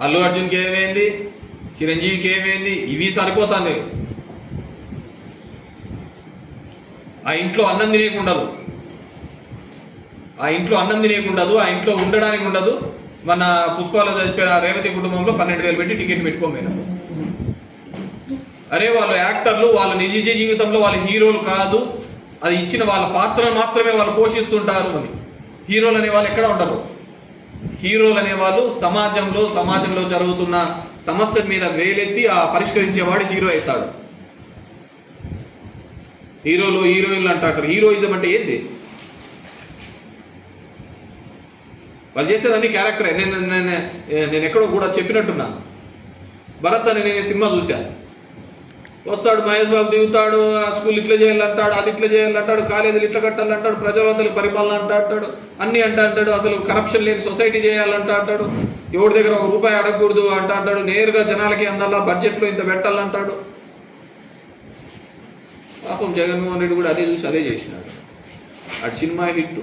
అల్లు అర్జున్కి ఏమైంది, చిరంజీవికి ఏమైంది, ఇవి సరిపోతుంది. ఆ ఇంట్లో అన్నం తినేకుండదు, ఆ ఇంట్లో ఉండడానికి ఉండదు. మన పుష్పాలో చదివిన రేవతి కుటుంబంలో 12,000 పెట్టి టికెట్ పెట్టుకోమేనా. అరే వాళ్ళు యాక్టర్లు, వాళ్ళ నిజ జీవితంలో వాళ్ళు హీరోలు కాదు, అది ఇచ్చిన వాళ్ళ పాత్రను మాత్రమే వాళ్ళు పోషిస్తుంటారు అని. హీరోలు అనే వాళ్ళు ఎక్కడ ఉండరు. హీరోలు అనేవాళ్ళు సమాజంలో జరుగుతున్న సమస్య మీద వేలెత్తి ఆ పరిష్కరించేవాడు హీరో అవుతాడు. హీరోలు హీరోయిన్లు అంటారు. హీరోయిజం అంటే ఏంది? వాళ్ళు చేసేదాన్ని క్యారెక్టరే. నేను ఎక్కడో కూడా చెప్పినట్టున్నాను. భరత్ అని నేను సినిమా చూశాను. వస్తాడు మహేష్ బాబు, దిగుతాడు, ఆ స్కూల్ ఇట్లా చేయాలంటాడు, అది ఇట్లా చేయాలంటాడు, కాలేజీలు ఇట్లా కట్టాలంటాడు, ప్రజావంతుల పరిపాలన అంటాడు, అన్ని అంటాడు, అసలు కరప్షన్ లేని సొసైటీ చేయాలంటాడు, ఎవరి దగ్గర ₹1 అడగకూడదు అంటాడు, నేరుగా జనాలకి అందల్లా బడ్జెట్లో ఇంత పెట్టాలంటాడు. పాపం జగన్మోహన్ రెడ్డి కూడా అదే చూసి అదే చేసినాడు. ఆ సినిమా హిట్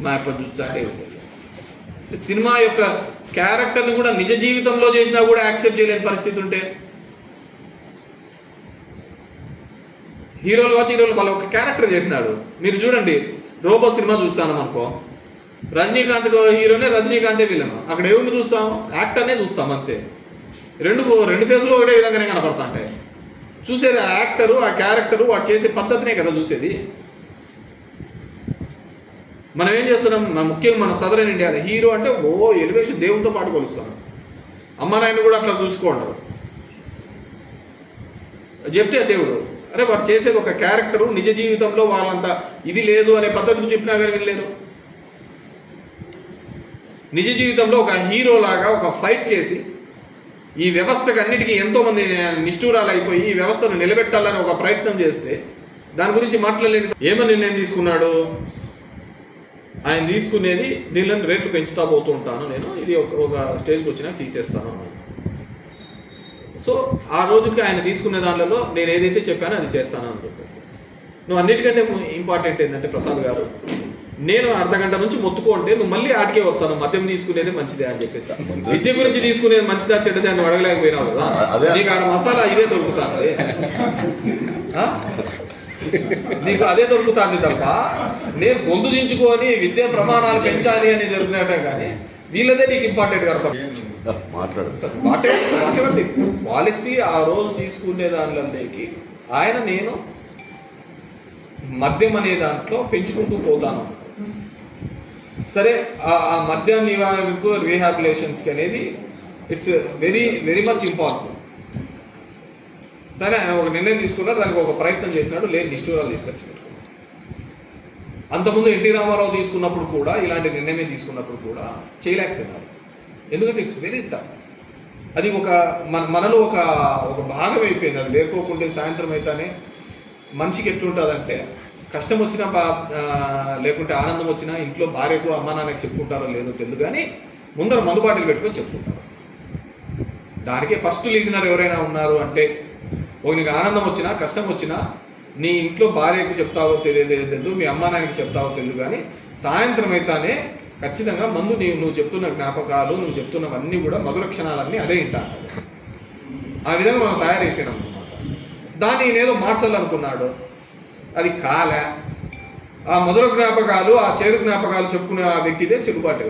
మా యొక్క చూస్తే సినిమా యొక్క క్యారెక్టర్ని కూడా నిజ జీవితంలో చేసినా కూడా యాక్సెప్ట్ చేయలేని పరిస్థితి ఉంటే, హీరోలు వాళ్ళ ఒక క్యారెక్టర్ చేసినాడు. మీరు చూడండి, రోబో సినిమా చూస్తాను అనుకో, రజనీకాంత్ హీరోనే, రజనీకాంతే విలన్. అక్కడ ఎవరిని చూస్తాం? యాక్టర్నే చూస్తాం అంతే. రెండు ఫేసులు ఒకటే విధంగానే కనపడతాంటాయి. చూసేది ఆ యాక్టరు, ఆ క్యారెక్టరు, వాడు చేసే పద్ధతినే కదా చూసేది. మనం ఏం చేస్తున్నాం? ముఖ్యంగా మన సదరన్ ఇండియా హీరో అంటే ఎలివేషన్ దేవునితో పాటు కొలుస్తాం. అమ్మ నాయన కూడా అట్లా చూసుకోండి. చెప్తే దేవుడు అరే వాడు చేసేది ఒక క్యారెక్టరు, నిజ జీవితంలో వాళ్ళంతా ఇది లేదు అనే పద్ధతికి చెప్పినా కానీ వినలేదు. నిజ జీవితంలో ఒక హీరో లాగా ఒక ఫైట్ చేసి ఈ వ్యవస్థకు అన్నిటికీ ఎంతో మంది నిష్ఠూరాలు అయిపోయి ఈ వ్యవస్థను నిలబెట్టాలని ఒక ప్రయత్నం చేస్తే దాని గురించి మాట్లాడలేని ఏమని నిర్ణయం తీసుకున్నాడు? ఆయన తీసుకునేది దీనిలో రేట్లు పెంచుతా పోతూ ఉంటాను నేను, ఇది ఒక స్టేజ్కి వచ్చినా తీసేస్తాను అన్నాడు. సో ఆ రోజుకి ఆయన తీసుకునే దానిలో నేను ఏదైతే చెప్పానో అది చేస్తాను అని చెప్పేసి. నువ్వు అన్నిటికంటే ఇంపార్టెంట్ ఏంటంటే ప్రసాద్ గారు, నేను అర్ధగంట నుంచి మొత్తుకుంటే నువ్వు మళ్ళీ ఆటికే వచ్చాను మద్యం తీసుకునేది మంచిదే అని చెప్పేసి. విద్య గురించి తీసుకునేది మంచిదా చెడ్డదే అని అడగలేకపోయినావు కదా. నీకు ఆడ మసాలా ఇదే దొరుకుతుంది, నీకు అదే దొరుకుతుంది తప్ప నేను గొంతు దించుకొని విద్యా ప్రమాణాలు పెంచాలి అని జరుగుతున్నట్టే కానీ వీళ్ళదే నీకు ఇంపార్టెంట్ కదా మాట్లాడే పాలసీ. ఆ రోజు తీసుకునే దానిలోకి ఆయన నేను మద్యం అనే దాంట్లో పెంచుకుంటూ పోతాను. సరే, ఆ మద్యం నివారణకు రీహాబిలేషన్స్కి అనేది it's very very much impossible. సరే, ఆయన ఒక నిర్ణయం తీసుకున్నాడు, దానికి ఒక ప్రయత్నం చేసినాడు, లేని నిష్ఠూరాలు తీసుకొచ్చి పెట్టుకున్నాడు. అంతకుముందు ఎన్టీ రామారావు తీసుకున్నప్పుడు కూడా ఇలాంటి నిర్ణయమే తీసుకున్నప్పుడు కూడా చేయలేకపోయినాడు. ఎందుకంటే ఇట్స్ వెరీ టఫ్. అది మనలో ఒక భాగం అయిపోయింది. అది లేకోకుంటే సాయంత్రం అయితేనే మనిషికి ఎట్లుంటుందంటే కష్టం వచ్చినా లేకుంటే ఆనందం వచ్చినా ఇంట్లో భార్యకు అమ్మా నాన్నకి చెప్పుకుంటారో లేదో తెలియదు కానీ ముందర మందుబాటులు పెట్టుకొని చెప్పుకుంటారు. దానికే ఫస్ట్ లీజనర్ ఎవరైనా ఉన్నారు అంటే నీకు ఆనందం వచ్చినా కష్టం వచ్చినా నీ ఇంట్లో భార్యకు చెప్తావో తెలియలేదు, మీ అమ్మా నాన్నకి చెప్తావో తెలియదు కానీ సాయంత్రం అయితేనే ఖచ్చితంగా మందు నువ్వు చెప్తున్న జ్ఞాపకాలు, నువ్వు చెప్తున్నవన్నీ కూడా మధుర క్షణాలన్నీ అదే ఇంటాడు. ఆ విధంగా మనం తయారైపోయినాం అన్నమాట. దాన్ని నేనేదో మార్చాలనుకున్నాడు, అది కాలే. ఆ మధుర జ్ఞాపకాలు, ఆ చేదు జ్ఞాపకాలు చెప్పుకునే ఆ వ్యక్తిదే చెరుబాటు.